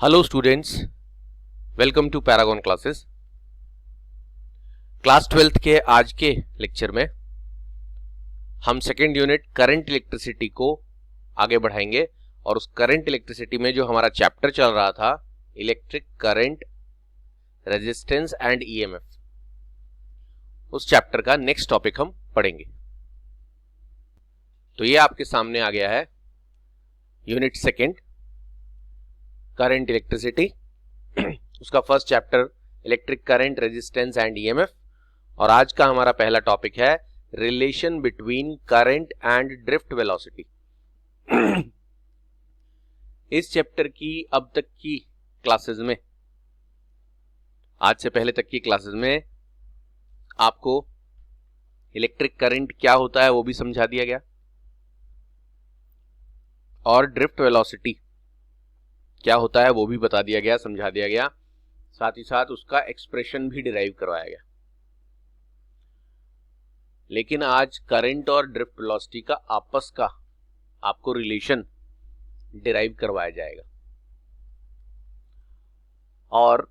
Hello students, welcome to Paragon classes. Class 12th के आज के लेक्चर में हम सेकेंड यूनिट करंट इलेक्ट्रिसिटी को आगे बढ़ाएंगे और उस करंट इलेक्ट्रिसिटी में जो हमारा चैप्टर चल रहा था electric current, resistance and EMF, उस चैप्टर का नेक्स्ट टॉपिक हम पढ़ेंगे। तो ये आपके सामने आ गया है यूनिट सेकेंड करंट इलेक्ट्रिसिटी, उसका first chapter electric current, resistance and EMF. और आज का हमारा पहला टॉपिक है relation between current and drift velocity. इस चैप्टर की अब तक की क्लासेस में, आज से पहले तक की क्लासेस में आपको इलेक्ट्रिक करंट क्या होता है वो भी समझा दिया गया और ड्रिफ्ट वेलोसिटी क्या होता है वो भी बता दिया गया, समझा दिया गया। साथ ही साथ उसका एक्सप्रेशन भी डिराइव करवाया गया। लेकिन आज करंट और ड्रिफ्ट वेलोसिटी का आपस का आपको रिलेशन डिराइव करवाया जाएगा और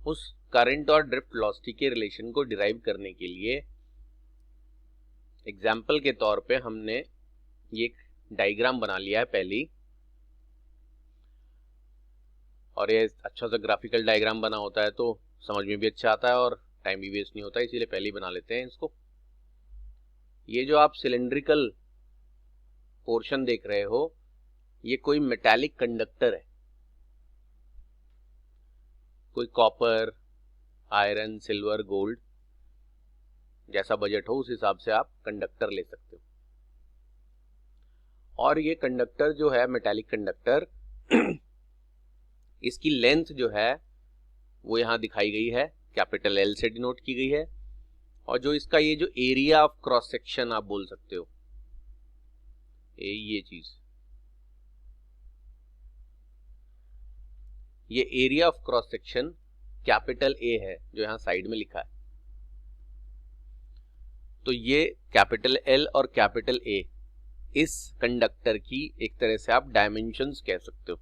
उस करंट और ड्रिफ्ट वेलोसिटी के रिलेशन को डिराइव करने के लिए एग्जाम्पल के तौर पे हमने ये एक डायग्राम बना लिया है पहली, और ये अच्छा सा ग्राफिकल डायग्राम बना होता है तो समझ में भी अच्छा आता है और टाइम भी वेस्ट नहीं होता, इसीलिए पहले ही बना लेते हैं इसको। ये जो आप सिलेंड्रिकल पोर्शन देख रहे हो ये कोई मेटालिक कंडक्टर है, कोई कॉपर, आयरन, सिल्वर, गोल्ड, जैसा बजट हो उस हिसाब से आप कंडक्टर ले सकते हो। और ये कंडक्टर जो है मेटालिक कंडक्टर इसकी लेंथ जो है वो यहां दिखाई गई है, कैपिटल एल से डिनोट की गई है। और जो इसका ये जो एरिया ऑफ क्रॉस सेक्शन आप बोल सकते हो, ये चीज, ये area of cross section capital A है जो यहां साइड में लिखा है। तो ये कैपिटल एल और कैपिटल ए इस कंडक्टर की एक तरह से आप डायमेंशंस कह सकते हो।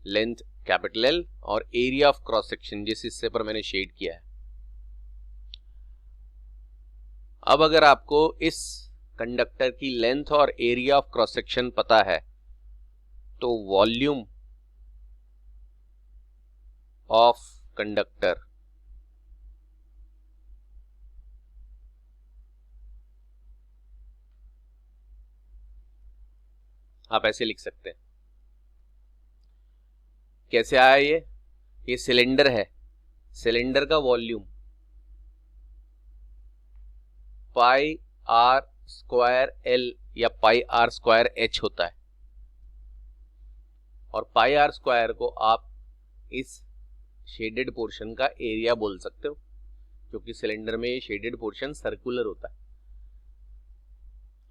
लेंथ कैपिटल एल और एरिया ऑफ क्रॉस सेक्शन जिस हिस्से पर मैंने शेड किया है। अब अगर आपको इस कंडक्टर की लेंथ और एरिया ऑफ क्रॉस सेक्शन पता है तो वॉल्यूम ऑफ कंडक्टर आप ऐसे लिख सकते हैं। कैसे आया ये सिलेंडर है, सिलेंडर का volume pi r square l या पाई आर स्क्वायर एच होता है। और पाई आर स्क्वायर को आप इस शेडेड पोर्शन का एरिया बोल सकते हो, क्योंकि सिलेंडर में ये शेडेड पोर्शन सर्कुलर होता है।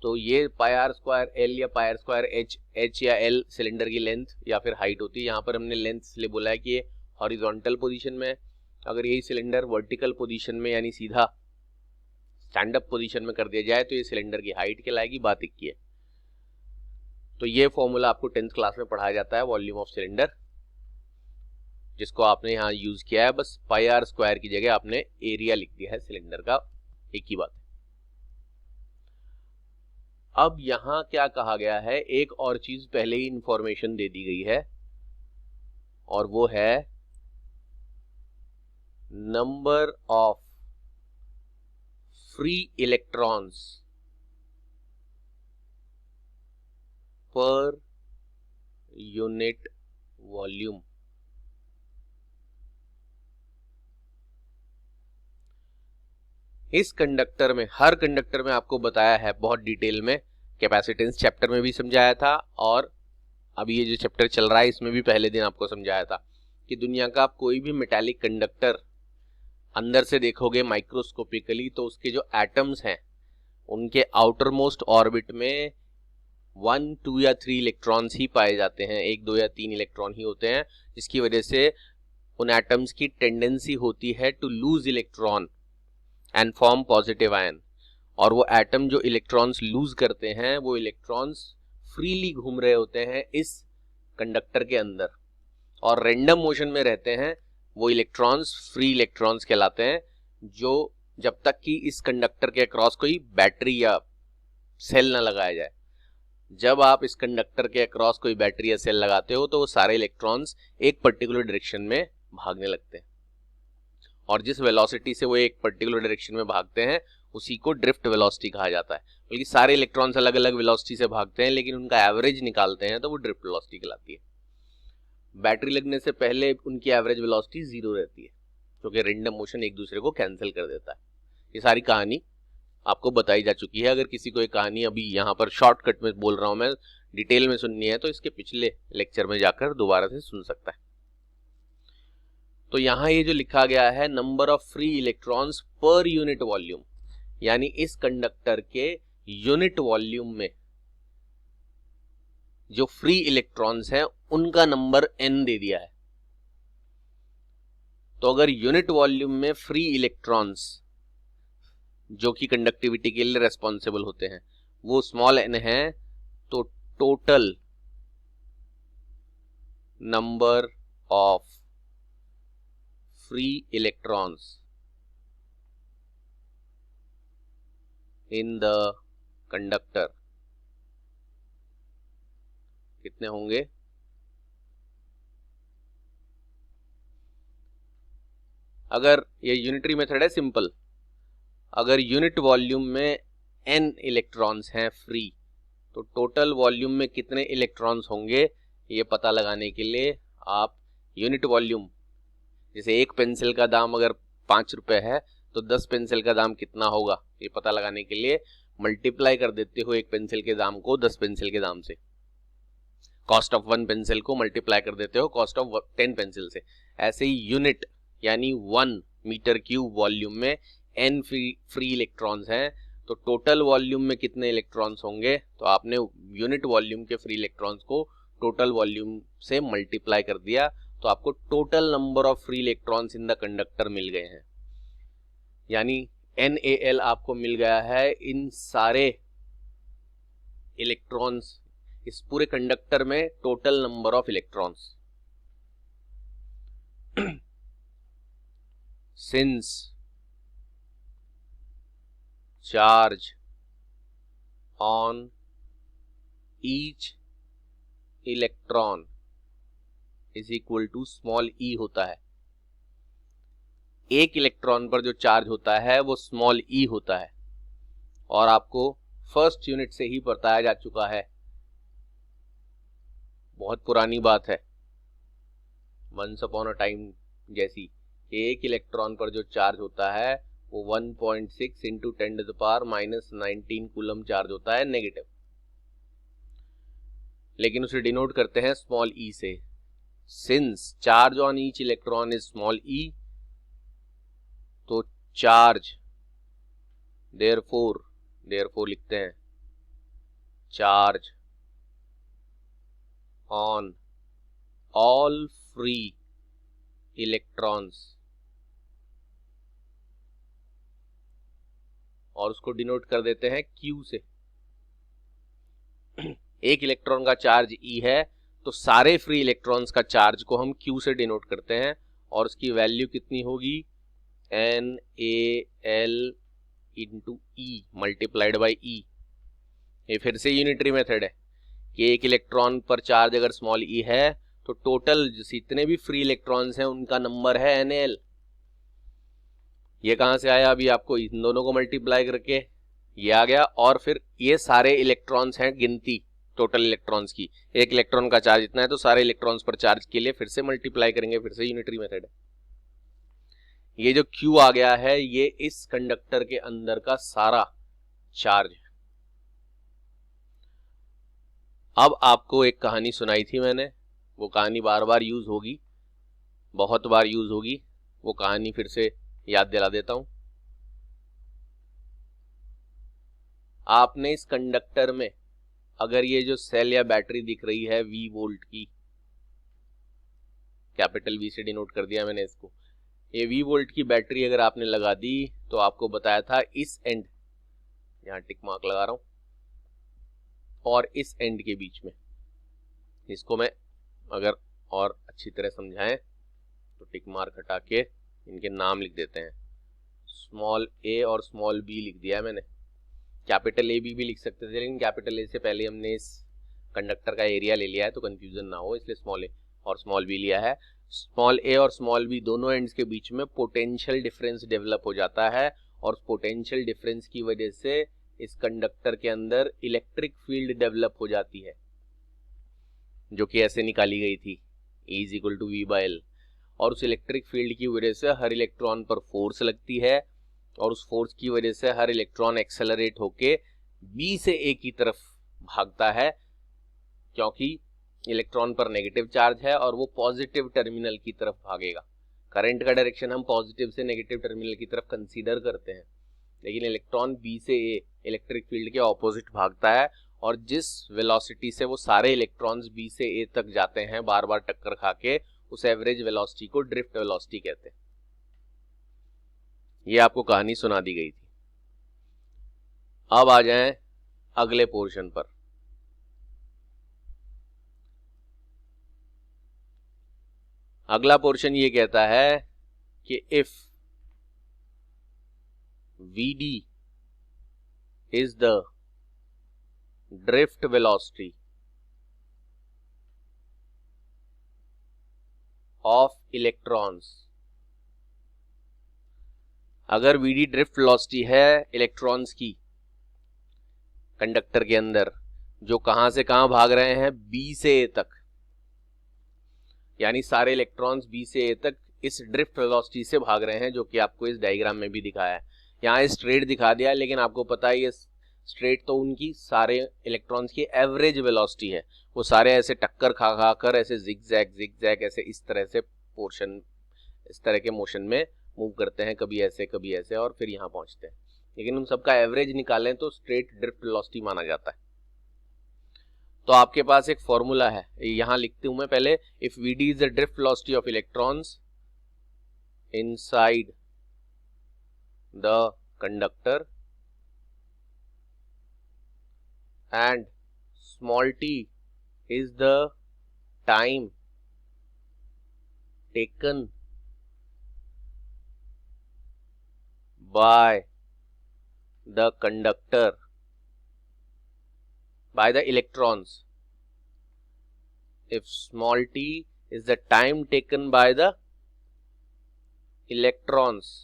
तो ये पाई आर स्क्वायर एल या pi r square H, H या एल सिलेंडर की लेंथ या फिर हाइट होती है। यहाँ पर हमने लेंथ इसलिए बोला है कि ये हॉरिजॉन्टल पोजीशन में है। अगर यही सिलेंडर वर्टिकल पोजीशन में यानी सीधा स्टैंड अप पोजीशन में कर दिया जाए तो ये सिलेंडर की हाइट कहलाएगी। बात एक की है। तो ये फॉर्मूला आपको 10th क्लास में पढ़ाया जाता है, वॉल्यूम ऑफ सिलेंडर, जिसको आपने यहाँ यूज किया है। बस पाई आर स्क्वायर की जगह आपने एरिया लिख दिया है सिलेंडर का, एक ही बात है। अब यहां क्या कहा गया है, एक और चीज पहले ही इंफॉर्मेशन दे दी गई है और वो है number of free electrons per unit volume. इस कंडक्टर में, हर कंडक्टर में आपको बताया है बहुत डिटेल में, कैपेसिटेंस चैप्टर में भी समझाया था और अभी ये जो चैप्टर चल रहा है इसमें भी पहले दिन आपको समझाया था कि दुनिया का आप कोई भी मेटालिक कंडक्टर अंदर से देखोगे माइक्रोस्कोपिकली तो उसके जो एटम्स हैं उनके आउटर मोस्ट ऑर्बिट में 1, 2 या 3 इलेक्ट्रॉन्स ही पाए जाते हैं, 1, 2 या 3 इलेक्ट्रॉन ही होते हैं, जिसकी वजह से उन एटम्स की टेंडेंसी होती है to lose electron and form positive ion. और वो एटम जो इलेक्ट्रॉन्स लूज करते हैं वो इलेक्ट्रॉन्स फ्रीली घूम रहे होते हैं इस कंडक्टर के अंदर और रैंडम मोशन में रहते हैं, वो इलेक्ट्रॉन्स फ्री इलेक्ट्रॉन्स कहलाते हैं, जो जब तक कि इस कंडक्टर के अक्रॉस कोई बैटरी या सेल ना लगाया जाए। जब आप इस कंडक्टर के अक्रॉस कोई बैटरी या सेल लगाते हो तो वो सारे इलेक्ट्रॉन्स एक पर्टिकुलर डायरेक्शन में भागने लगते हैं, और जिस वेलोसिटी से वो एक पर्टिकुलर डायरेक्शन में भागते हैं उसी को ड्रिफ्ट वेलोसिटी कहा जाता है। बल्कि सारे इलेक्ट्रॉन्स अलग अलग वेलोसिटी से भागते हैं, लेकिन उनका एवरेज निकालते हैं तो वो ड्रिफ्ट वेलोसिटी कहलाती है। बैटरी लगने से पहले उनकी एवरेज वेलोसिटी 0 रहती है, क्योंकि रैंडम मोशन एक दूसरे को कैंसिल कर देता है। ये सारी कहानी आपको बताई जा चुकी है। अगर किसी को एक कहानी अभी यहाँ पर शॉर्टकट में बोल रहा हूँ मैं, डिटेल में सुननी है तो इसके पिछले लेक्चर में जाकर दोबारा से सुन सकता है। तो यहाँ ये जो लिखा गया है number of free electrons per unit volume, यानी इस कंडक्टर के यूनिट वॉल्यूम में जो फ्री इलेक्ट्रॉन्स हैं उनका नंबर n दे दिया है। तो अगर यूनिट वॉल्यूम में फ्री इलेक्ट्रॉन्स जो कि कंडक्टिविटी के लिए रेस्पॉन्सिबल होते हैं वो स्मॉल n है, तो total number of free electrons in the conductor कितने होंगे? अगर ये यूनिटरी मेथड है सिंपल, अगर यूनिट वॉल्यूम में n इलेक्ट्रॉन्स हैं फ्री, तो टोटल वॉल्यूम में कितने इलेक्ट्रॉन्स होंगे ये पता लगाने के लिए आप यूनिट वॉल्यूम, जैसे एक पेंसिल का दाम अगर 5 रुपए है तो 10 पेंसिल का दाम कितना होगा ये पता लगाने के लिए मल्टीप्लाई कर देते हो एक पेंसिल के दाम को 10 पेंसिल के दाम से। कॉस्ट ऑफ 1 पेंसिल को मल्टीप्लाई कर देते हो कॉस्ट ऑफ 10 पेंसिल से। ऐसे ही यूनिट यानी 1 मीटर क्यूब वॉल्यूम में n फ्री इलेक्ट्रॉन्स हैं, तो टोटल वॉल्यूम में कितने इलेक्ट्रॉन्स होंगे, तो आपने यूनिट वॉल्यूम के फ्री इलेक्ट्रॉन्स को टोटल वॉल्यूम से मल्टीप्लाई कर दिया, तो आपको total number of free electrons in the conductor मिल गए हैं। यानी NaL आपको मिल गया है इन सारे इलेक्ट्रॉन्स, इस पूरे कंडक्टर में total number of electrons. Since charge on each electron is equal to small e होता है, एक इलेक्ट्रॉन पर जो चार्ज होता है वो स्मॉल e होता है, और आपको फर्स्ट यूनिट से ही बताया जा चुका है, बहुत पुरानी बात है, वंस अपॉन अ टाइम जैसी, एक इलेक्ट्रॉन पर जो चार्ज होता है वो 1.6 इंटू 10⁻⁻19 कूलम चार्ज होता है नेगेटिव, लेकिन उसे डिनोट करते हैं स्मॉल e से। Since charge on each electron is small e, तो चार्ज देयरफॉर लिखते हैं charge on all free electrons, और उसको डिनोट कर देते हैं Q से। एक इलेक्ट्रॉन का चार्ज E है तो सारे फ्री इलेक्ट्रॉन्स का चार्ज को हम Q से डिनोट करते हैं, और उसकी वैल्यू कितनी होगी NaL into E multiplied by E। ये फिर से यूनिटरी मेथड है कि एक इलेक्ट्रॉन पर चार्ज अगर स्मॉल e है तो टोटल जितने भी फ्री इलेक्ट्रॉन्स हैं उनका नंबर है NaL। ये कहां से आया? अभी आपको इन दोनों को मल्टीप्लाई करके ये आ गया, और फिर ये सारे इलेक्ट्रॉन्स हैं गिनती टोटल इलेक्ट्रॉन्स की, एक इलेक्ट्रॉन का चार्ज इतना है तो सारे इलेक्ट्रॉन्स पर चार्ज के लिए फिर से मल्टीप्लाई करेंगे, फिर से यूनिटरी मेथड है। ये जो Q आ गया है ये इस कंडक्टर के अंदर का सारा चार्ज है। अब आपको एक कहानी सुनाई थी मैंने, वो कहानी बार बार यूज होगी, बहुत बार यूज होगी, वो कहानी फिर से याद दिला देता हूं। आपने इस कंडक्टर में अगर ये जो सेल या बैटरी दिख रही है V वोल्ट की, कैपिटल V से डिनोट कर दिया मैंने इसको, ये V वोल्ट की बैटरी अगर आपने लगा दी तो आपको बताया था इस एंड, यहां टिक मार्क लगा रहा हूं, और इस एंड के बीच में, इसको मैं अगर और अच्छी तरह समझाएं तो टिक मार्क हटा के इनके नाम लिख देते हैं। स्मॉल ए और स्मॉल बी लिख दिया है मैंने। कैपिटल ए भी लिख सकते थे, लेकिन कैपिटल ए से पहले हमने इस कंडक्टर का एरिया ले लिया है तो कंफ्यूजन ना हो, इसलिए स्मॉल ए और स्मॉल बी लिया है। स्मॉल ए और स्मॉल बी दोनों एंड्स के बीच में पोटेंशियल डिफरेंस डेवलप हो जाता है, और पोटेंशियल डिफरेंस की वजह से इस कंडक्टर के अंदर इलेक्ट्रिक फील्ड डेवलप हो जाती है, जो कि ऐसे निकाली गई थी, E is equal to V by L. और उस इलेक्ट्रिक फील्ड की वजह से हर इलेक्ट्रॉन पर फोर्स लगती है, और उस फोर्स की वजह से हर इलेक्ट्रॉन एक्सेलरेट होके बी से ए की तरफ भागता है, क्योंकि इलेक्ट्रॉन पर नेगेटिव चार्ज है और वो पॉजिटिव टर्मिनल की तरफ भागेगा। करंट का डायरेक्शन हम पॉजिटिव से नेगेटिव टर्मिनल की तरफ कंसीडर करते हैं, लेकिन इलेक्ट्रॉन बी से ए इलेक्ट्रिक फील्ड के ऑपोजिट भागता है, और जिस वेलोसिटी से वो सारे इलेक्ट्रॉन्स बी से ए तक जाते हैं बार बार टक्कर खा के, उस एवरेज वेलोसिटी को ड्रिफ्ट वेलोसिटी कहते हैं। ये आपको कहानी सुना दी गई थी। अब आ जाएं अगले पोर्शन पर। अगला पोर्शन ये कहता है कि if Vd is the drift velocity of electrons, अगर Vd ड्रिफ्ट वेलोसिटी है इलेक्ट्रॉन्स की कंडक्टर के अंदर, जो कहां से कहां भाग रहे हैं, B से A तक, यानी सारे इलेक्ट्रॉन्स B से A तक इस ड्रिफ्ट वेलोसिटी से भाग रहे हैं, जो कि आपको इस डायग्राम में भी दिखाया है। यहाँ स्ट्रेट दिखा दिया, लेकिन आपको पता है ये स्ट्रेट तो उनकी सारे इलेक्ट्रॉन्स की एवरेज वेलोसिटी है। वो सारे ऐसे टक्कर खा खा कर ऐसे जिगजैग ऐसे इस तरह से पोर्शन, इस तरह के मोशन में मूव करते हैं, कभी ऐसे और फिर यहाँ पहुंचते हैं। लेकिन उन सबका एवरेज निकालें तो स्ट्रेट ड्रिफ्ट वेलोसिटी माना जाता है। तो आपके पास एक फॉर्मूला है, यहाँ लिखते हूं मैं पहले। If Vd is the drift velocity of electrons inside the conductor and small t is the time taken by the conductor, by the electrons. If small t is the time taken by the electrons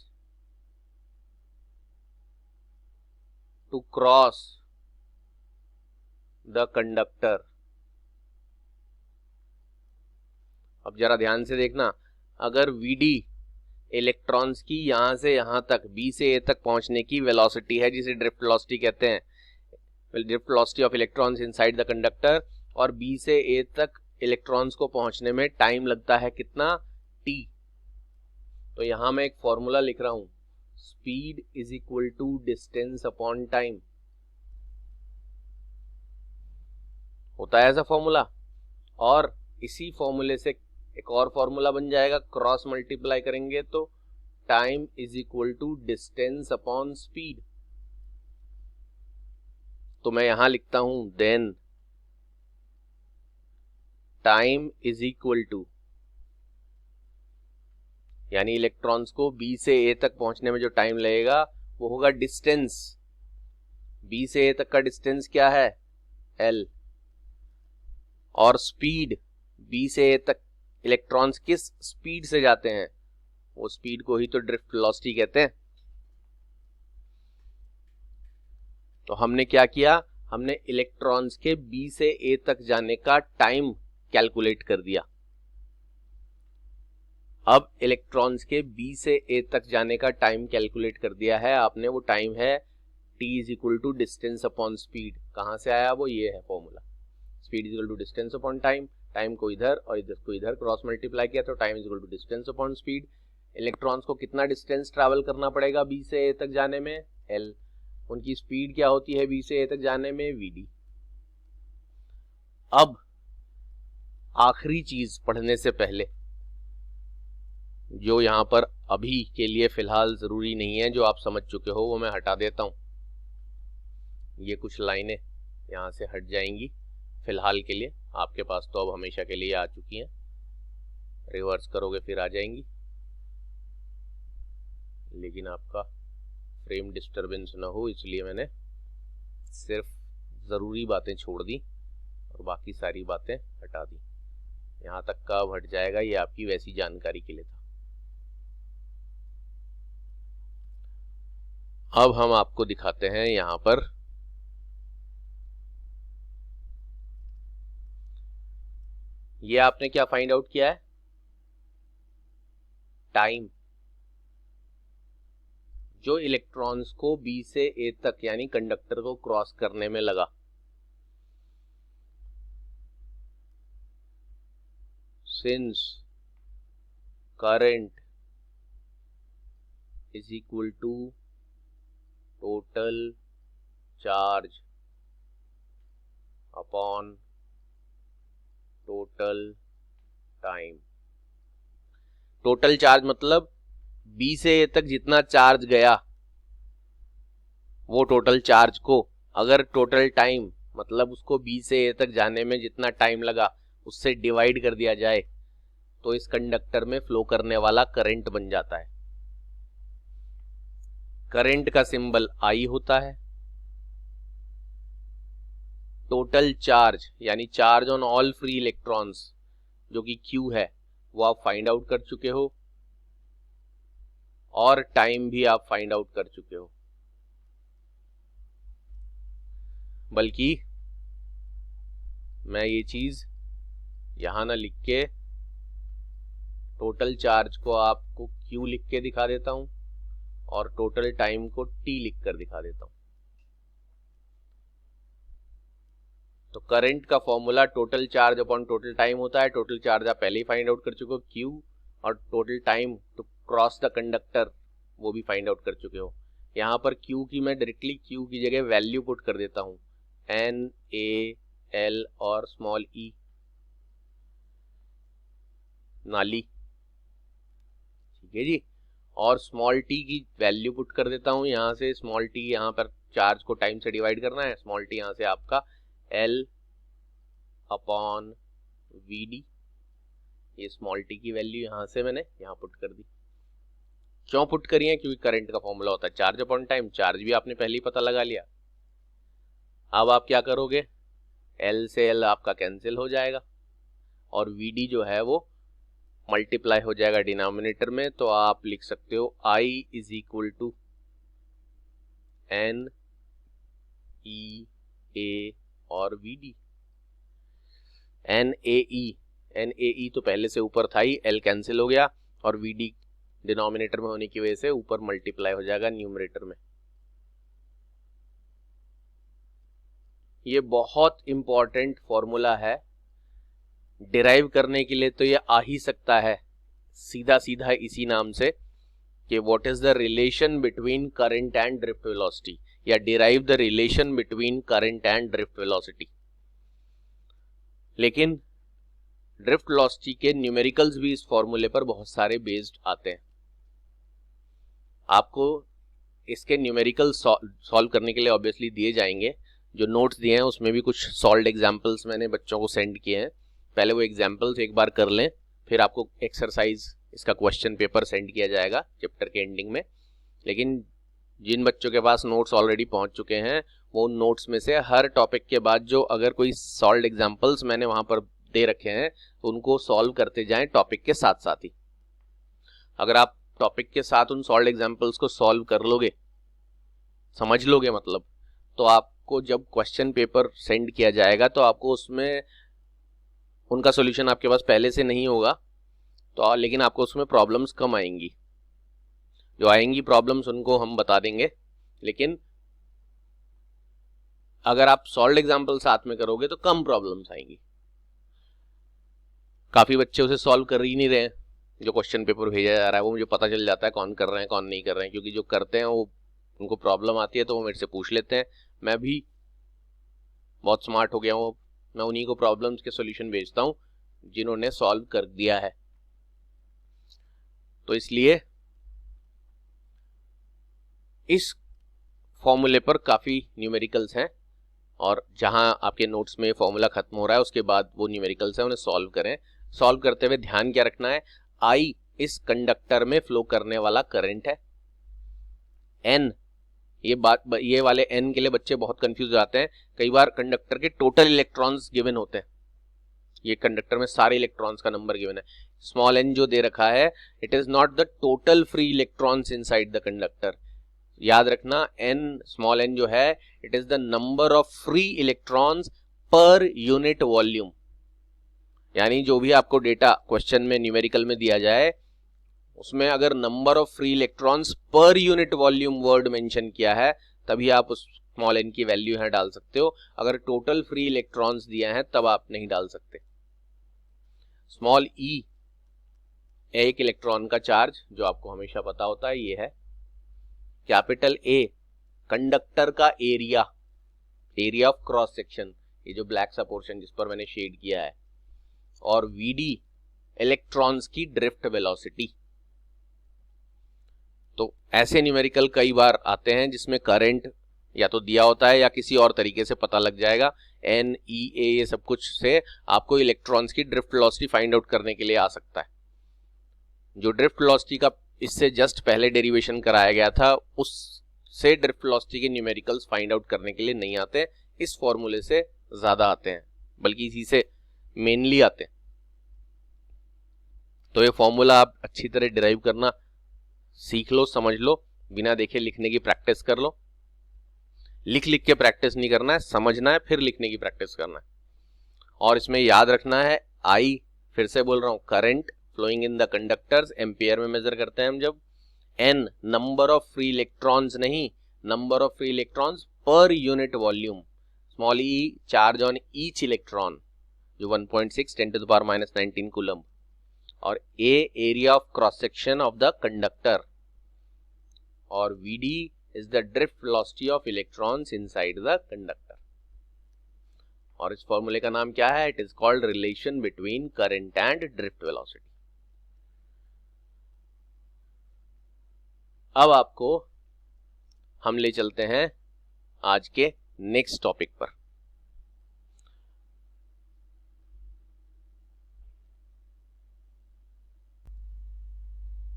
to cross the conductor. अब जरा ध्यान से देखना, अगर Vd electrons की यहां से यहां तक B से A तक पहुंचने की वेलोसिटी है, जिसे ड्रिफ्ट वेलोसिटी कहते हैं, drift velocity of electrons inside the conductor, और B से A तक इलेक्ट्रॉन्स को पहुंचने में टाइम लगता है कितना, T। तो यहां मैं एक फॉर्मूला लिख रहा हूं, speed is equal to distance upon time. होता है ऐसा फॉर्मूला, और इसी फॉर्मूले से एक और फॉर्मूला बन जाएगा, क्रॉस मल्टीप्लाई करेंगे तो time is equal to distance upon speed. तो मैं यहां लिखता हूं then time is equal to, यानी इलेक्ट्रॉन्स को B से A तक पहुंचने में जो टाइम लगेगा वो होगा डिस्टेंस। B से A तक का डिस्टेंस क्या है, L, और स्पीड, B से A तक इलेक्ट्रॉन्स किस स्पीड से जाते हैं, वो स्पीड को ही तो ड्रिफ्ट वेलोसिटी कहते हैं। तो हमने क्या किया, हमने इलेक्ट्रॉन्स के B से A तक जाने का टाइम कैलकुलेट कर दिया। अब इलेक्ट्रॉन्स के B से A तक जाने का टाइम कैलकुलेट कर दिया है आपने, वो टाइम है T is equal to distance upon speed. कहां से आया वो, ये है formula, speed is equal to distance upon time. Time को इधर और इधर को इधर क्रॉस मल्टीप्लाई किया तो time is equal to distance upon speed. Electrons को कितना डिस्टेंस ट्रैवल करना पड़ेगा B से A तक जाने में, L। उनकी स्पीड क्या होती है B से A तक जाने में, Vd। अब आखिरी चीज पढ़ने से पहले, जो यहां पर अभी के लिए फिलहाल जरूरी नहीं है, जो आप समझ चुके हो, वो मैं हटा देता हूं। ये कुछ लाइनें यहां से हट जाएंगी फिलहाल के लिए, आपके पास तो अब हमेशा के लिए आ चुकी हैं, रिवर्स करोगे फिर आ जाएंगी, लेकिन आपका फ्रेम डिस्टरबेंस ना हो इसलिए मैंने सिर्फ ज़रूरी बातें छोड़ दी और बाकी सारी बातें हटा दी। यहाँ तक का अब हट जाएगा, ये आपकी वैसी जानकारी के लिए था। अब हम आपको दिखाते हैं यहाँ पर ये आपने क्या फाइंड आउट किया है, टाइम जो इलेक्ट्रॉन्स को बी से ए तक यानी कंडक्टर को क्रॉस करने में लगा। Since current is equal to total charge upon total time. Total charge मतलब बी से ए तक जितना चार्ज गया वो टोटल चार्ज को, अगर टोटल टाइम मतलब उसको बी से ए तक जाने में जितना टाइम लगा उससे डिवाइड कर दिया जाए तो इस कंडक्टर में फ्लो करने वाला करंट बन जाता है। करंट का सिंबल आई होता है। टोटल चार्ज यानी charge on all free electrons जो कि क्यू है वो आप फाइंड आउट कर चुके हो, और टाइम भी आप फाइंड आउट कर चुके हो। बल्कि मैं ये चीज यहां ना लिख के टोटल चार्ज को आपको क्यू लिख के दिखा देता हूं और टोटल टाइम को टी लिख कर दिखा देता हूं। तो करंट का formula total charge upon total time होता है। टोटल चार्ज आप पहले ही फाइंड आउट कर चुके हो क्यू, और total time to cross the conductor वो भी फाइंड आउट कर चुके हो। यहाँ पर क्यू की मैं डायरेक्टली क्यू की जगह वैल्यू पुट कर देता हूँ, एन ए एल और स्मॉल ई नाली, ठीक है जी। और स्मॉल टी की वैल्यू पुट कर देता हूँ यहाँ से, स्मॉल टी यहाँ पर चार्ज को टाइम से डिवाइड करना है, स्मॉल टी यहाँ से आपका एल अपॉन वी डी, ये स्मॉल टी की वैल्यू यहाँ से मैंने यहाँ पुट कर दी। क्यों पुट करी है, क्योंकि करंट का फॉर्मूला होता है चार्ज अपॉन टाइम। चार्ज भी आपने पहले ही पता लगा लिया। अब आप क्या करोगे, एल से एल आपका कैंसिल हो जाएगा और वी डी जो है वो मल्टीप्लाई हो जाएगा डिनोमिनेटर में। तो आप लिख सकते हो I is equal to N E A और V D. N A E तो पहले से ऊपर था ही, एल कैंसिल हो गया और वी डी डिनोमिनेटर में होने की वजह से ऊपर मल्टीप्लाई हो जाएगा न्यूमरेटर में। ये बहुत इंपॉर्टेंट फॉर्मूला है, डिराइव करने के लिए तो ये आ ही सकता है सीधा सीधा इसी नाम से कि what is the relation between current and drift velocity, या derive the relation between current and drift velocity. लेकिन ड्रिफ्ट वेलोसिटी के न्यूमेरिकल्स भी इस फॉर्मूले पर बहुत सारे बेस्ड आते हैं। आपको इसके न्यूमेरिकल सॉल्व करने के लिए ऑब्वियसली दिए जाएंगे, जो नोट्स दिए हैं उसमें भी कुछ सॉल्व्ड एग्जांपल्स मैंने बच्चों को सेंड किए हैं। पहले वो एग्जांपल्स एक बार कर लें, फिर आपको एक्सरसाइज इसका क्वेश्चन पेपर सेंड किया जाएगा चैप्टर के एंडिंग में। लेकिन जिन बच्चों के पास नोट्स ऑलरेडी पहुंच चुके हैं वो उन नोट्स में से हर टॉपिक के बाद जो अगर कोई सॉल्व्ड एग्जांपल्स मैंने वहां पर दे रखे हैं तो उनको सॉल्व करते जाएं टॉपिक के साथ साथ ही। अगर आप टॉपिक के साथ उन सॉल्व्ड एग्जांपल्स को सॉल्व कर लोगे, समझ लोगे मतलब, तो आपको जब क्वेश्चन पेपर सेंड किया जाएगा तो आपको उसमें उनका सॉल्यूशन आपके पास पहले से नहीं होगा, तो लेकिन आपको उसमें प्रॉब्लम्स कम आएंगी। जो आएंगी प्रॉब्लम्स उनको हम बता देंगे, लेकिन अगर आप सॉल्व्ड एग्जांपल साथ में करोगे तो कम प्रॉब्लम्स आएंगी। काफी बच्चे उसे सॉल्व कर ही नहीं रहे हैं, जो क्वेश्चन पेपर भेजा जा रहा है वो मुझे पता चल जाता है कौन कर रहे हैं कौन नहीं कर रहे हैं, क्योंकि जो करते हैं वो उनको प्रॉब्लम आती है तो वो मेरे से पूछ लेते हैं। मैं भी बहुत स्मार्ट हो गया हूँ, मैं उन्हीं को प्रॉब्लम्स के सॉल्यूशन भेजता हूँ जिन्होंने सॉल्व कर दिया है। तो इसलिए इस फॉर्मूले पर काफी न्यूमेरिकल्स हैं और जहां आपके नोट्स में फॉर्मूला खत्म हो रहा है उसके बाद वो न्यूमेरिकल्स है उन्हें सॉल्व करें। सॉल्व करते हुए ध्यान क्या रखना है, आई इस कंडक्टर में फ्लो करने वाला करंट है, एन ये वाले एन के लिए बच्चे बहुत कंफ्यूज हो जाते हैं। कई बार कंडक्टर के टोटल इलेक्ट्रॉन्स गिवन होते हैं, ये कंडक्टर में सारे इलेक्ट्रॉन्स का नंबर गिवन है, स्मॉल एन जो दे रखा है it is not the total free electrons inside the conductor. याद रखना एन स्मॉल एन जो है it is the number of free electrons per unit volume. यानी जो भी आपको डेटा क्वेश्चन में न्यूमेरिकल में दिया जाए उसमें अगर number of free electrons per unit volume word mention किया है तभी आप उस स्मॉल एन की वैल्यू यहां डाल सकते हो। अगर टोटल फ्री इलेक्ट्रॉन्स दिए हैं तब आप नहीं डाल सकते। स्मॉल ई एक इलेक्ट्रॉन का चार्ज जो आपको हमेशा पता होता है ये है। कैपिटल ए कंडक्टर का area, area of cross section, ये जो ब्लैक सा पोर्शन जिस पर मैंने शेड किया है। और वीडी इलेक्ट्रॉन्स की ड्रिफ्ट वेलोसिटी। तो ऐसे न्यूमेरिकल कई बार आते हैं जिसमें करंट या तो दिया होता है या किसी और तरीके से पता लग जाएगा। एन ई ए ये सब कुछ से आपको इलेक्ट्रॉन्स की ड्रिफ्ट वेलोसिटी फाइंड आउट करने के लिए आ सकता है। जो ड्रिफ्ट वेलोसिटी का इससे जस्ट पहले डेरिवेशन कराया गया था उससे ड्रिफ्ट वेलोसिटी के न्यूमेरिकल्स फाइंड आउट करने के लिए नहीं आते, इस फॉर्मूले से ज्यादा आते हैं, बल्कि इसी से मेनली आते हैं। तो ये फॉर्मूला आप अच्छी तरह डिराइव करना सीख लो, समझ लो, बिना देखे लिखने की प्रैक्टिस कर लो। लिख लिख के प्रैक्टिस नहीं करना है, समझना है फिर लिखने की प्रैक्टिस करना है। और इसमें याद रखना है आई, फिर से बोल रहा हूं, current flowing in the conductors, ampere में मेजर करते हैं हम जब। N number of free electrons नहीं, number of free electrons per unit volume. Small E charge on each electron जो 1.6 10⁻⁻19 कूलम। और A area of cross section of the conductor. और V D is the drift velocity of electrons inside the conductor. और इस फॉर्मूले का नाम क्या है, it is called relation between current and drift velocity. अब आपको हम ले चलते हैं आज के नेक्स्ट टॉपिक पर।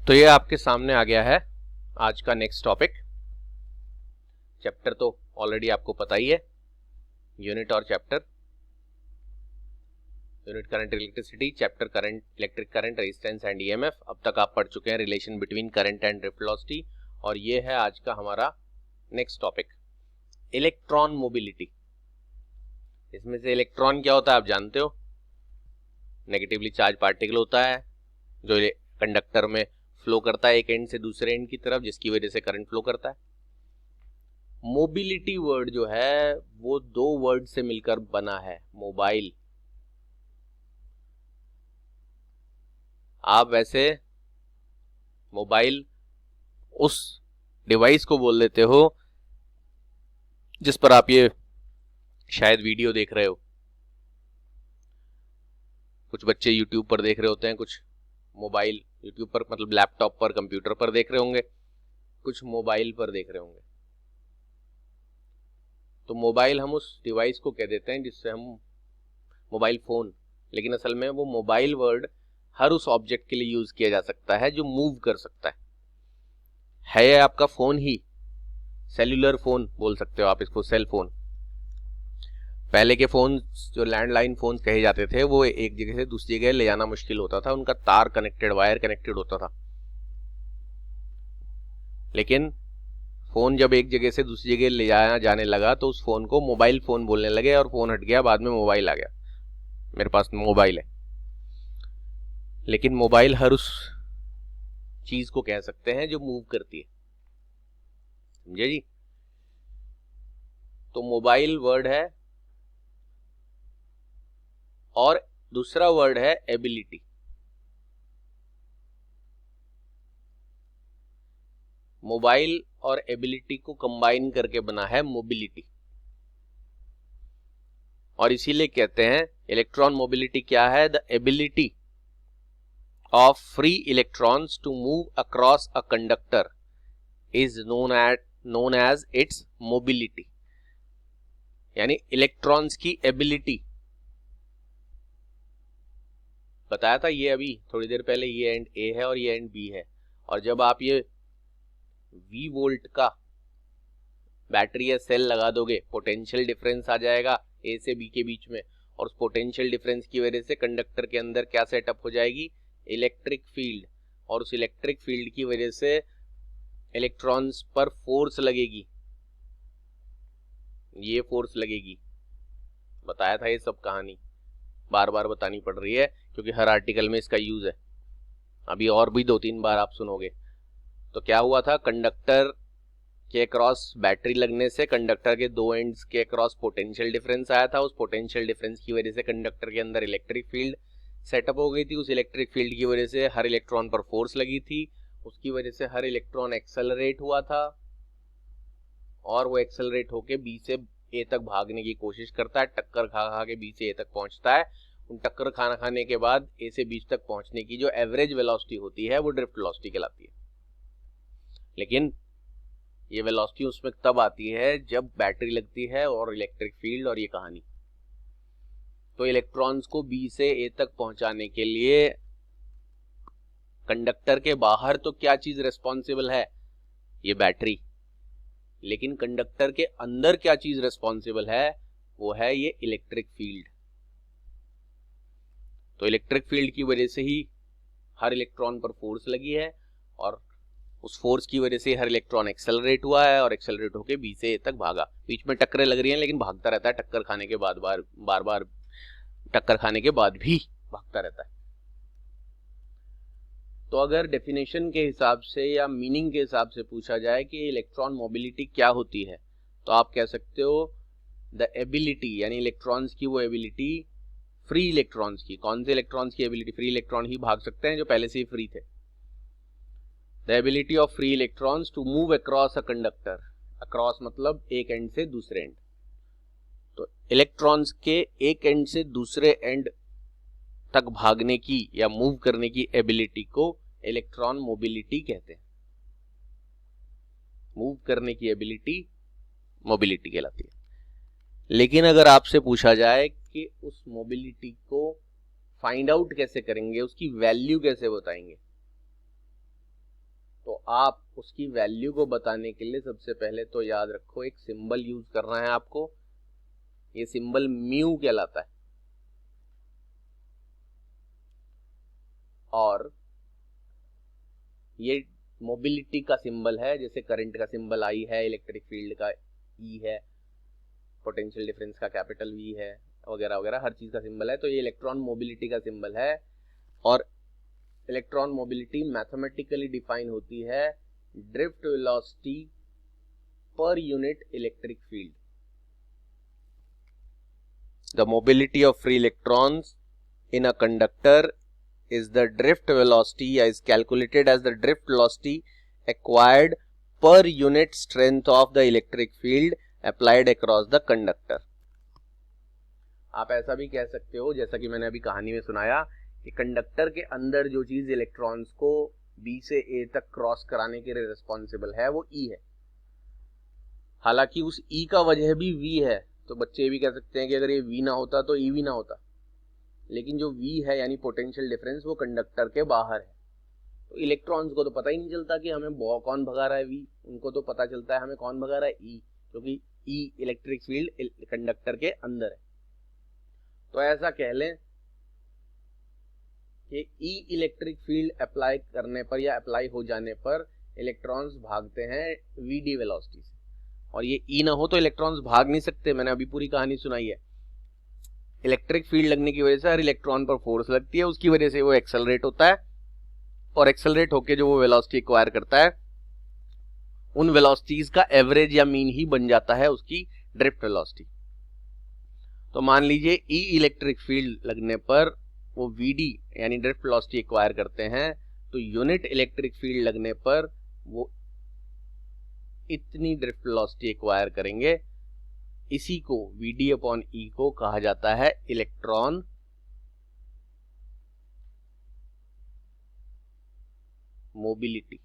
तो ये आपके सामने आ गया है आज का नेक्स्ट टॉपिक। चैप्टर तो ऑलरेडी आपको पता ही है, यूनिट और chapter. Unit current electricity, chapter current electric current, resistance and EMF. अब तक आप पढ़ चुके हैं relation between current and drift velocity. और ये है आज का हमारा नेक्स्ट टॉपिक, इलेक्ट्रॉन मोबिलिटी। इसमें से इलेक्ट्रॉन क्या होता है आप जानते हो, नेगेटिवली चार्ज पार्टिकल होता है जो कंडक्टर में फ्लो करता है एक एंड से दूसरे एंड की तरफ, जिसकी वजह से करंट फ्लो करता है। मोबिलिटी वर्ड जो है वो दो वर्ड से मिलकर बना है, मोबाइल। आप वैसे मोबाइल उस डिवाइस को बोल देते हो जिस पर आप ये शायद वीडियो देख रहे हो। कुछ बच्चे यूट्यूब पर देख रहे होते हैं, कुछ मोबाइल यूट्यूब पर मतलब लैपटॉप पर, कंप्यूटर पर देख रहे होंगे, कुछ मोबाइल पर देख रहे होंगे। तो मोबाइल हम उस डिवाइस को कह देते हैं जिससे हम मोबाइल फोन, लेकिन असल में वो मोबाइल वर्ड हर उस ऑब्जेक्ट के लिए यूज किया जा सकता है जो मूव कर सकता है आपका फोन ही, सेल्यूलर फोन बोल सकते हो आप इसको, सेल फोन। पहले के फोन जो लैंडलाइन फोन कहे जाते थे वो एक जगह से दूसरी जगह ले जाना मुश्किल होता था, उनका तार कनेक्टेड, वायर कनेक्टेड होता था। लेकिन फोन जब एक जगह से दूसरी जगह ले जाया जाने लगा तो उस फोन को मोबाइल फोन बोलने लगे और फोन हट गया, बाद में मोबाइल आ गया। मेरे पास मोबाइल है, लेकिन मोबाइल हर उस चीज को कह सकते हैं जो मूव करती है, समझे जी। तो मोबाइल वर्ड है और दूसरा वर्ड है एबिलिटी। मोबाइल और एबिलिटी को कंबाइन करके बना है मोबिलिटी। और इसीलिए कहते हैं इलेक्ट्रॉन मोबिलिटी क्या है, the ability of free electrons to move across a conductor is known as its mobility. यानी इलेक्ट्रॉन्स की एबिलिटी बताया था ये अभी थोड़ी देर पहले, ये एंड ए है और ये एंड बी है, और जब आप ये V वोल्ट का बैटरी या सेल लगा दोगे पोटेंशियल डिफरेंस आ जाएगा ए से बी के बीच में, और उस पोटेंशियल डिफरेंस की वजह से कंडक्टर के अंदर क्या सेटअप हो जाएगी, इलेक्ट्रिक फील्ड, और उस इलेक्ट्रिक फील्ड की वजह से इलेक्ट्रॉन्स पर फोर्स लगेगी, ये फोर्स लगेगी। बताया था ये सब कहानी, बार बार बतानी पड़ रही है क्योंकि हर आर्टिकल में इसका यूज है, अभी और भी 2-3 बार आप सुनोगे। तो क्या हुआ था, कंडक्टर के क्रॉस बैटरी लगने से कंडक्टर के दो एंड्स के क्रॉस पोटेंशियल डिफरेंस आया था, उस पोटेंशियल डिफरेंस की वजह से कंडक्टर के अंदर इलेक्ट्रिक फील्ड सेटअप हो गई थी, उस इलेक्ट्रिक फील्ड की वजह से हर इलेक्ट्रॉन पर फोर्स लगी थी, उसकी वजह से हर इलेक्ट्रॉन एक्सेलरेट हुआ था, और वो एक्सेलरेट होके बी से ए तक भागने की कोशिश करता है, टक्कर खा खा के बी से ए तक पहुंचता है। उन टक्कर खाना खाने के बाद ए से बी तक पहुंचने की जो एवरेज वेलोसिटी होती है वो ड्रिफ्ट वेलोसिटी कहलाती है। लेकिन ये वेलोसिटी उसमें तब आती है जब बैटरी लगती है और इलेक्ट्रिक फील्ड और ये कहानी। तो इलेक्ट्रॉन्स को बी से ए तक पहुंचाने के लिए कंडक्टर के बाहर तो क्या चीज रेस्पॉन्सिबल है, ये बैटरी, लेकिन कंडक्टर के अंदर क्या चीज रेस्पॉन्सिबल है, वो है ये इलेक्ट्रिक फील्ड। तो इलेक्ट्रिक फील्ड की वजह से ही हर इलेक्ट्रॉन पर फोर्स लगी है, और उस फोर्स की वजह से हर इलेक्ट्रॉन एक्सेलरेट हुआ है, और एक्सेलरेट होकर बी से ए तक भागा। बीच में टक्करें लग रही हैं लेकिन भागता रहता है, टक्कर खाने के बाद बार बार टक्कर खाने के बाद भी भागता रहता है। तो अगर डेफिनेशन के हिसाब से या मीनिंग के हिसाब से पूछा जाए कि इलेक्ट्रॉन मोबिलिटी क्या होती है, तो आप कह सकते हो द एबिलिटी, यानी इलेक्ट्रॉन्स की वो एबिलिटी, फ्री इलेक्ट्रॉन्स की, कौन से इलेक्ट्रॉन्स की एबिलिटी, फ्री इलेक्ट्रॉन ही भाग सकते हैं जो पहले से ही फ्री थे। The ability of free electrons to move across a conductor, across मतलब एक एंड से दूसरे एंड, तो इलेक्ट्रॉन्स के एक एंड से दूसरे एंड तक भागने की या मूव करने की एबिलिटी को इलेक्ट्रॉन मोबिलिटी कहते हैं। मूव करने की एबिलिटी मोबिलिटी कहलाती है। लेकिन अगर आपसे पूछा जाए कि उस मोबिलिटी को फाइंड आउट कैसे करेंगे, उसकी वैल्यू कैसे बताएंगे, तो आप उसकी वैल्यू को बताने के लिए सबसे पहले तो याद रखो एक सिंबल यूज करना है आपको, ये सिंबल म्यू कहलाता है, और ये मोबिलिटी का सिंबल है, जैसे करंट का सिंबल आई है, इलेक्ट्रिक फील्ड का ई है, पोटेंशियल डिफरेंस का कैपिटल वी है, वगैरह वगैरह, हर चीज का सिंबल है। तो ये इलेक्ट्रॉन मोबिलिटी का सिंबल है, और इलेक्ट्रॉन मोबिलिटी मैथमेटिकली डिफाइन होती है drift velocity per unit electric field. The mobility of free electrons in a conductor is the drift velocity, is calculated as the drift velocity acquired per unit strength of the electric field applied across the conductor। आप ऐसा भी कह सकते हो, जैसा कि मैंने अभी कहानी में सुनाया, कि कंडक्टर के अंदर जो चीज इलेक्ट्रॉन्स को बी से ए तक क्रॉस कराने के लिए रिस्पॉन्सिबल है वो ई है। हालांकि उस ई का वजह भी वी है, तो बच्चे ये भी कह सकते हैं कि अगर ये वी ना होता तो ई भी ना होता, लेकिन जो V है यानी पोटेंशियल डिफरेंस वो कंडक्टर के बाहर है। तो इलेक्ट्रॉन्स को तो पता ही नहीं चलता कि हमें कौन भगा रहा है V, उनको तो पता चलता है हमें कौन भगा रहा है E, क्योंकि E इलेक्ट्रिक फील्ड कंडक्टर के अंदर है। तो ऐसा कह लें कि E इलेक्ट्रिक फील्ड अप्लाई करने पर या अप्लाई हो जाने पर इलेक्ट्रॉन्स भागते हैं VD वेलोसिटी से, और ये E ना हो तो इलेक्ट्रॉन्स भाग नहीं सकते। मैंने अभी पूरी कहानी सुनाई है, इलेक्ट्रिक फील्ड लगने की वजह से हर इलेक्ट्रॉन पर फोर्स लगती है, उसकी वजह से वो एक्सेलरेट होता है, और एक्सेलरेट होकर जो वो वेलोसिटी एक्वायर करता है उन वेलोसिटीज का एवरेज या मीन ही बन जाता है उसकी ड्रिफ्ट वेलोसिटी। तो मान लीजिए ई इलेक्ट्रिक फील्ड लगने पर वो वीडी यानी ड्रिफ्ट वेलोसिटी एक्वायर करते हैं, तो यूनिट इलेक्ट्रिक फील्ड लगने पर वो इतनी ड्रिफ्ट वेलोसिटी एक्वायर करेंगे। इसी को Vd अपॉन E को कहा जाता है इलेक्ट्रॉन मोबिलिटी।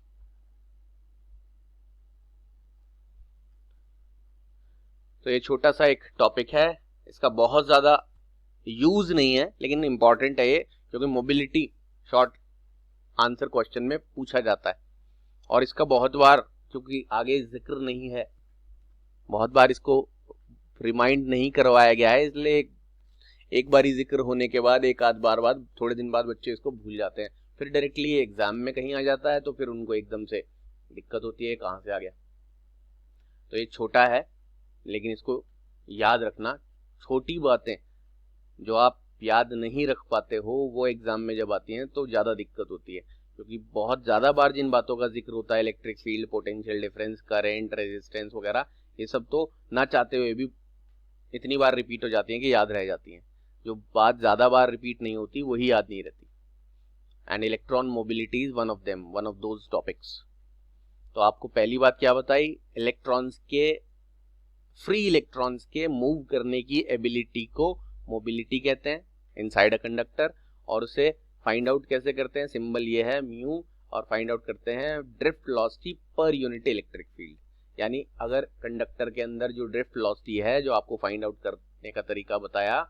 तो ये छोटा सा एक टॉपिक है, इसका बहुत ज़्यादा यूज नहीं है लेकिन इम्पॉर्टेंट है ये, क्योंकि मोबिलिटी शॉर्ट आंसर क्वेश्चन में पूछा जाता है और इसका बहुत बार, क्योंकि आगे जिक्र नहीं है, बहुत बार इसको रिमाइंड नहीं करवाया गया है, इसलिए एक बार ही जिक्र होने के बाद एक आध बार बाद थोड़े दिन बाद बच्चे इसको भूल जाते हैं, फिर डायरेक्टली एग्जाम में कहीं आ जाता है तो फिर उनको एकदम से दिक्कत होती है कहाँ से आ गया। तो ये छोटा है लेकिन इसको याद रखना। छोटी बातें जो आप याद नहीं रख पाते हो वो एग्जाम में जब आती हैं तो ज़्यादा दिक्कत होती है, क्योंकि बहुत ज़्यादा बार जिन बातों का जिक्र होता है, electric field, potential difference, current, resistance वगैरह, ये सब तो ना चाहते हुए भी इतनी बार रिपीट हो जाती हैं कि याद रह जाती हैं। जो बात ज़्यादा बार रिपीट नहीं होती वही याद नहीं रहती, and electron mobility is one of them, one of those topics. तो आपको पहली बात क्या बताई, इलेक्ट्रॉन्स के, फ्री इलेक्ट्रॉन्स के मूव करने की एबिलिटी को मोबिलिटी कहते हैं इनसाइड अ कंडक्टर, और उसे फाइंड आउट कैसे करते हैं, सिंबल ये है म्यू, और फाइंड आउट करते हैं drift velocity per unit electric field. यानी अगर कंडक्टर के अंदर जो ड्रिफ्ट वेलोसिटी है, जो आपको फाइंड आउट करने का तरीका बताया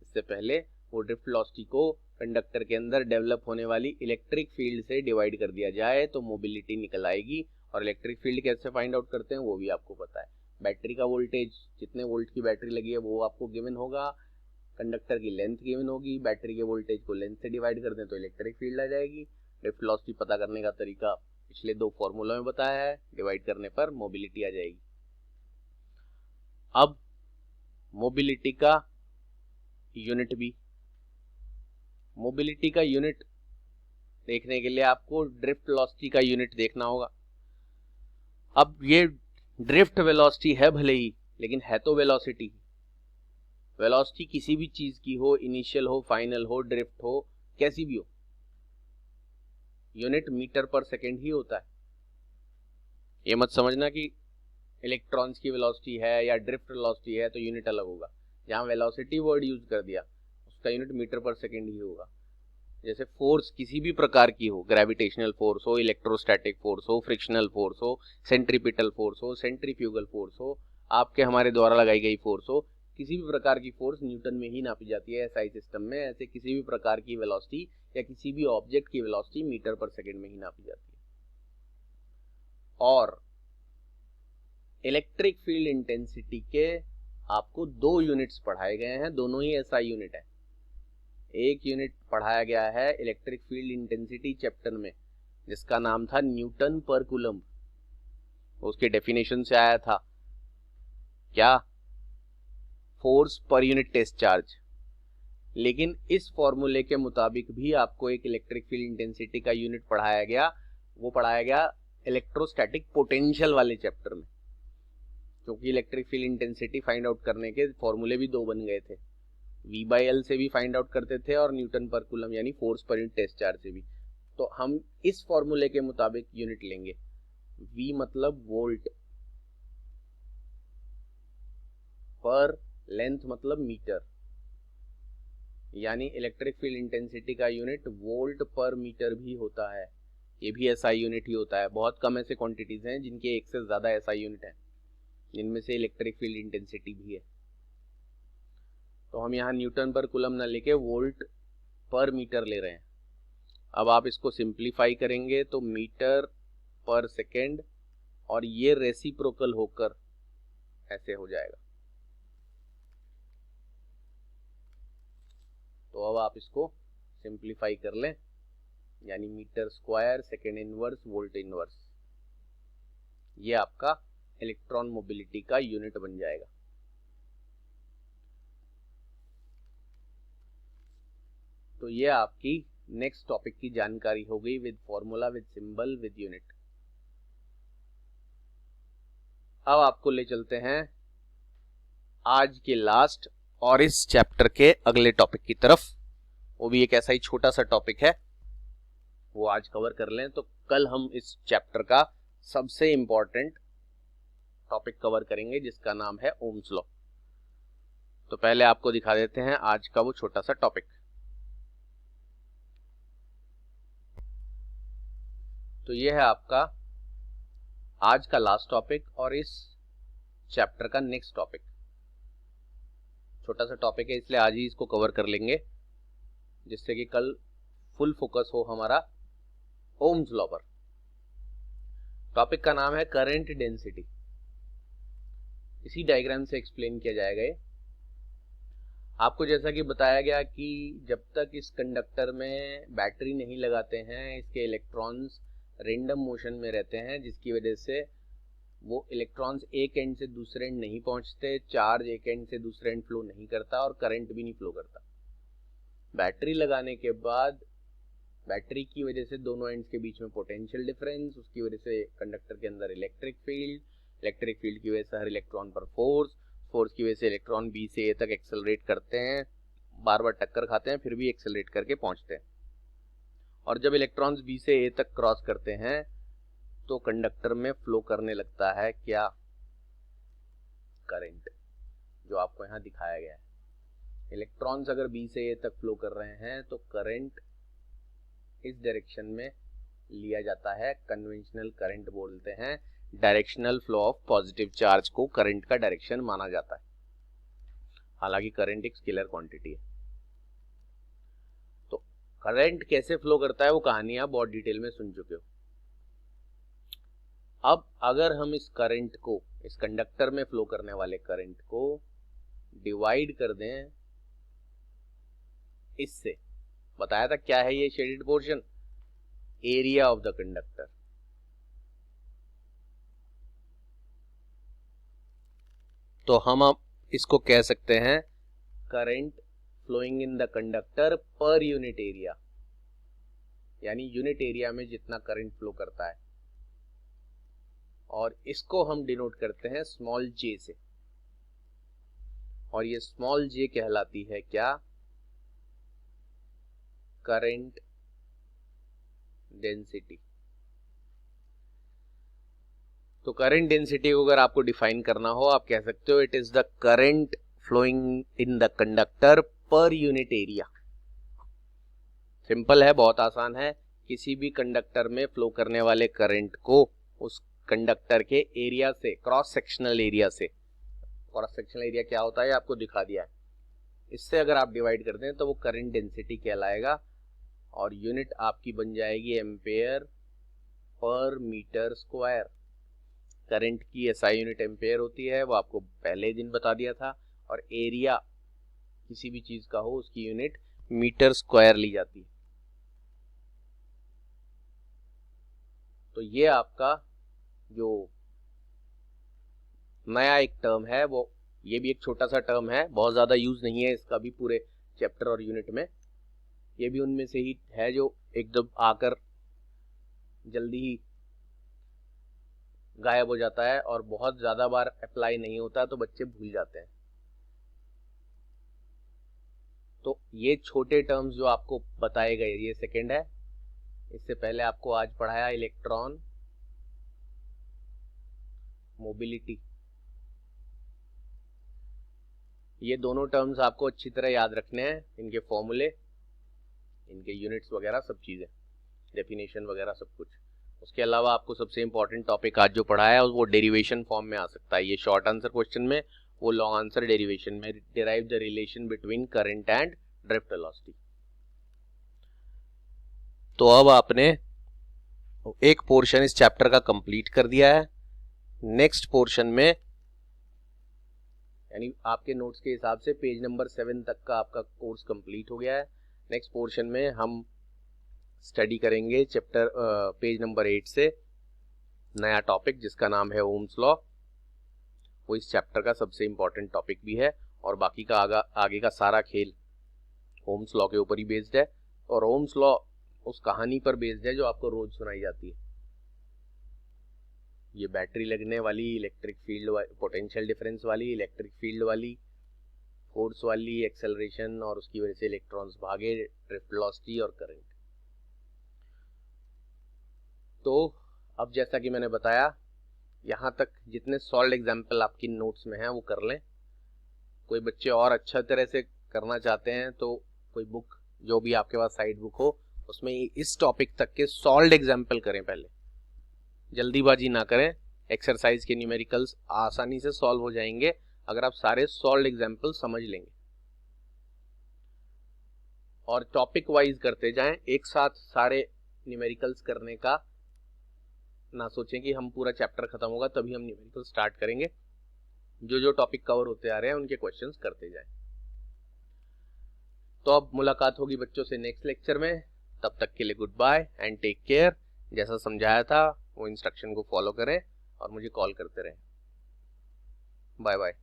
इससे पहले, वो ड्रिफ्ट वेलोसिटी को कंडक्टर के अंदर डेवलप होने वाली इलेक्ट्रिक फील्ड से डिवाइड कर दिया जाए तो मोबिलिटी निकल आएगी। और इलेक्ट्रिक फील्ड कैसे फाइंड आउट करते हैं वो भी आपको पता है। बैटरी का वोल्टेज, जितने वोल्ट की बैटरी लगी है वो आपको गिवन होगा, कंडक्टर की लेंथ गिवन होगी, बैटरी के वोल्टेज को लेंथ से डिवाइड कर दें तो इलेक्ट्रिक फील्ड आ जाएगी। ड्रिफ्ट वेलोसिटी पता करने का तरीका पिछले दो फॉर्मूला में बताया है, डिवाइड करने पर मोबिलिटी आ जाएगी। अब मोबिलिटी का यूनिट भी, मोबिलिटी का यूनिट देखने के लिए आपको ड्रिफ्ट वेलोसिटी का यूनिट देखना होगा। अब ये ड्रिफ्ट वेलोसिटी है भले ही, लेकिन है तो वेलोसिटी। वेलोसिटी किसी भी चीज की हो, इनिशियल हो, फाइनल हो, ड्रिफ्ट हो, कैसी भी हो, यूनिट मीटर पर सेकेंड ही होता है। ये मत समझना कि इलेक्ट्रॉन्स की वेलोसिटी है या ड्रिफ्ट वेलोसिटी है तो यूनिट अलग होगा। जहां वेलोसिटी वर्ड यूज कर दिया उसका यूनिट मीटर पर सेकेंड ही होगा। जैसे फोर्स किसी भी प्रकार की हो, ग्रेविटेशनल फोर्स हो, इलेक्ट्रोस्टैटिक फोर्स हो, फ्रिक्शनल फोर्स हो, सेंट्रीपिटल फोर्स हो, सेंट्रीफ्यूगल फोर्स हो, आपके हमारे द्वारा लगाई गई फोर्स हो, किसी भी प्रकार की फोर्स न्यूटन में ही नापी जाती है एसआई सिस्टम में। ऐसे किसी भी प्रकार की वेलोसिटी या किसी भी ऑब्जेक्ट की वेलोसिटी मीटर पर सेकेंड में ही नापी जाती है। और इलेक्ट्रिक फील्ड इंटेंसिटी के आपको दो यूनिट्स पढ़ाए गए हैं, दोनों ही एसआई यूनिट है। एक यूनिट पढ़ाया गया है इलेक्ट्रिक फील्ड इंटेंसिटी चैप्टर में, जिसका नाम था न्यूटन पर कूलम्ब। उसके डेफिनेशन से आया था क्या, force per unit test charge. लेकिन इस फॉर्मूले के मुताबिक भी आपको एक इलेक्ट्रिक फील्ड इंटेंसिटी का यूनिट पढ़ाया गया, वो पढ़ाया गया इलेक्ट्रोस्टैटिक पोटेंशियल वाले चैप्टर में, क्योंकि electric field intensity find out करने के फॉर्मूले भी दो बन गए थे। V/L से भी फाइंड आउट करते थे और न्यूटन पर कूलम यानी force per unit test charge से भी। तो हम इस फॉर्मूले के मुताबिक यूनिट लेंगे। V मतलब वोल्ट, पर लेंथ मतलब मीटर, यानी इलेक्ट्रिक फील्ड इंटेंसिटी का यूनिट वोल्ट पर मीटर भी होता है। ये भी एसआई यूनिट ही होता है। बहुत कम ऐसे क्वांटिटीज हैं जिनके एक से ज्यादा एसआई यूनिट है, जिनमें से इलेक्ट्रिक फील्ड इंटेंसिटी भी है। तो हम यहाँ न्यूटन पर कूलम ना लेके वोल्ट पर मीटर ले रहे हैं। अब आप इसको सिंप्लीफाई करेंगे तो मीटर पर सेकेंड, और ये रेसिप्रोकल होकर ऐसे हो जाएगा। तो अब आप इसको सिंप्लीफाई कर लें, यानी metre square second inverse volt inverse, ये आपका इलेक्ट्रॉन मोबिलिटी का यूनिट बन जाएगा। तो ये आपकी नेक्स्ट टॉपिक की जानकारी हो गई, with formula, with symbol, with unit. अब आपको ले चलते हैं आज के लास्ट और इस चैप्टर के अगले टॉपिक की तरफ। वो भी एक ऐसा ही छोटा सा टॉपिक है, वो आज कवर कर लें तो कल हम इस चैप्टर का सबसे इंपॉर्टेंट टॉपिक कवर करेंगे, जिसका नाम है ओम्स लॉ। तो पहले आपको दिखा देते हैं आज का वो छोटा सा टॉपिक। तो ये है आपका आज का लास्ट टॉपिक और इस चैप्टर का नेक्स्ट टॉपिक। छोटा सा टॉपिक है इसलिए आज ही इसको कवर कर लेंगे, जिससे कि कल फुल फोकस हो हमारा ओम्स लॉ पर। टॉपिक का नाम है करंट डेंसिटी। इसी डायग्राम से एक्सप्लेन किया जाएगा ये। आपको जैसा कि बताया गया कि जब तक इस कंडक्टर में बैटरी नहीं लगाते हैं, इसके इलेक्ट्रॉन्स रेंडम मोशन में रहते हैं, जिसकी वजह से वो इलेक्ट्रॉन्स एक एंड से दूसरे एंड नहीं पहुंचते, चार्ज एक एंड से दूसरे एंड फ्लो नहीं करता और करंट भी नहीं फ्लो करता। बैटरी लगाने के बाद बैटरी की वजह से दोनों एंड्स के बीच में पोटेंशियल डिफरेंस, उसकी वजह से कंडक्टर के अंदर इलेक्ट्रिक फील्ड की वजह से हर इलेक्ट्रॉन पर फोर्स की वजह से इलेक्ट्रॉन बी से ए तक एक्सेलरेट करते हैं, बार बार टक्कर खाते हैं, फिर भी एक्सेलरेट करके पहुंचते हैं। और जब इलेक्ट्रॉन्स बी से ए तक क्रॉस करते हैं तो कंडक्टर में फ्लो करने लगता है क्या? करंट, जो आपको यहाँ दिखाया गया है। इलेक्ट्रॉन्स अगर बी से ए तक फ्लो कर रहे हैं तो करंट इस डायरेक्शन में लिया जाता है, कन्वेंशनल करंट बोलते हैं। Directional flow of positive charge को करंट का डायरेक्शन माना जाता है, हालांकि करंट एक स्केलर क्वांटिटी है। तो करंट कैसे फ्लो करता है वो कहानी आप बहुत डिटेल में सुन चुके हो। अब अगर हम इस करंट को, इस कंडक्टर में फ्लो करने वाले करंट को डिवाइड कर दें इससे, बताया था क्या है ये shaded portion? Area of the conductor. तो हम अब इसको कह सकते हैं current flowing in the conductor per unit area, यानी यूनिट एरिया में जितना करंट फ्लो करता है। और इसको हम डिनोट करते हैं स्मॉल जे से, और ये स्मॉल जे कहलाती है क्या? Current density. तो करंट डेंसिटी को अगर आपको डिफाइन करना हो, आप कह सकते हो it is the current flowing in the conductor per unit area. Simple है, बहुत आसान है। किसी भी कंडक्टर में फ्लो करने वाले करंट को उस कंडक्टर के एरिया से, क्रॉस सेक्शनल एरिया से, क्रॉस सेक्शनल एरिया क्या होता है आपको दिखा दिया है, इससे अगर आप डिवाइड कर दें तो वो करंट डेंसिटी कहलाएगा। और यूनिट आपकी बन जाएगी ampere per metre square. Current की एसआई यूनिट एम्पेयर होती है, वो आपको पहले दिन बता दिया था। और एरिया किसी भी चीज का हो उसकी यूनिट मीटर स्क्वायर ली जाती है। तो ये आपका जो नया एक टर्म है, वो ये भी एक छोटा सा टर्म है, बहुत ज्यादा यूज नहीं है इसका भी पूरे चैप्टर और यूनिट में। ये भी उनमें से ही है जो एकदम आकर जल्दी ही गायब हो जाता है और बहुत ज्यादा बार अप्लाई नहीं होता तो बच्चे भूल जाते हैं। तो ये छोटे टर्म्स जो आपको बताए गए, ये सेकंड है। इससे पहले आपको आज पढ़ाया इलेक्ट्रॉन मोबिलिटी। ये दोनों टर्म्स आपको अच्छी तरह याद रखने हैं, इनके फॉर्मूले, इनके यूनिट्स वगैरह सब चीजें, डेफिनेशन वगैरह सब कुछ। उसके अलावा आपको सबसे इंपॉर्टेंट टॉपिक आज जो पढ़ा है वो डेरिवेशन फॉर्म में आ सकता है। ये शॉर्ट आंसर क्वेश्चन में, वो लॉन्ग आंसर डेरिवेशन में। Derive the relation between current and drift velocity. तो अब आपने एक पोर्शन इस चैप्टर का कंप्लीट कर दिया है। नेक्स्ट पोर्शन में, यानी आपके नोट्स के हिसाब से पेज नंबर 7 तक का आपका कोर्स कंप्लीट हो गया है। नेक्स्ट पोर्शन में हम स्टडी करेंगे चैप्टर पेज नंबर 8 से नया टॉपिक जिसका नाम है ओम्स लॉ। वो इस चैप्टर का सबसे इंपॉर्टेंट टॉपिक भी है और बाकी का आगे का सारा खेल ओम्स लॉ के ऊपर ही बेस्ड है। और ओम्स लॉ उस कहानी पर बेस्ड है जो आपको रोज सुनाई जाती है। ये बैटरी लगने वाली, इलेक्ट्रिक फील्ड, पोटेंशियल डिफरेंस वाली, इलेक्ट्रिक फील्ड वाली, फोर्स वाली, एक्सेलरेशन और उसकी वजह से इलेक्ट्रॉन्स भागे, ड्रिफ्ट वेलोसिटी और करंट। तो अब जैसा कि मैंने बताया, यहाँ तक जितने सॉल्व एग्जाम्पल आपकी नोट्स में हैं वो कर लें। कोई बच्चे और अच्छा तरह से करना चाहते हैं तो कोई बुक जो भी आपके पास साइड बुक हो उसमें इस टॉपिक तक के सॉल्व एग्जाम्पल करें। पहले जल्दीबाजी ना करें, एक्सरसाइज के न्यूमेरिकल्स आसानी से सॉल्व हो जाएंगे अगर आप सारे सॉल्व एग्जाम्पल समझ लेंगे। और टॉपिक वाइज करते जाएं, एक साथ सारे न्यूमेरिकल्स करने का ना सोचें कि हम पूरा चैप्टर खत्म होगा तभी हम न्यूमेरिकल स्टार्ट करेंगे। जो जो टॉपिक कवर होते आ रहे हैं उनके क्वेश्चंस करते जाएं। तो अब मुलाकात होगी बच्चों से नेक्स्ट लेक्चर में, तब तक के लिए good bye and take care. जैसा समझाया था वो इंस्ट्रक्शन को फॉलो करें और मुझे कॉल करते रहें। Bye bye.